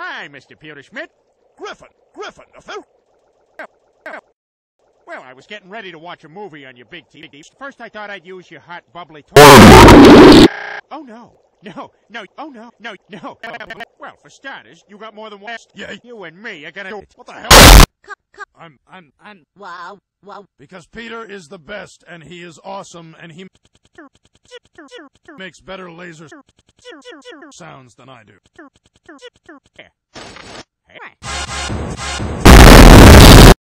Hi, Mr. Peter Schmidt. Griffin, the Well, I was getting ready to watch a movie on your big TV. First, I thought I'd use your hot, bubbly toilet. Oh, no. No. Oh, no. Well, for starters, you got more than one. Yeah. You and me are gonna... What the hell? Wow. Because Peter is the best, and he is awesome, and he makes better laser sounds than I do. Hey.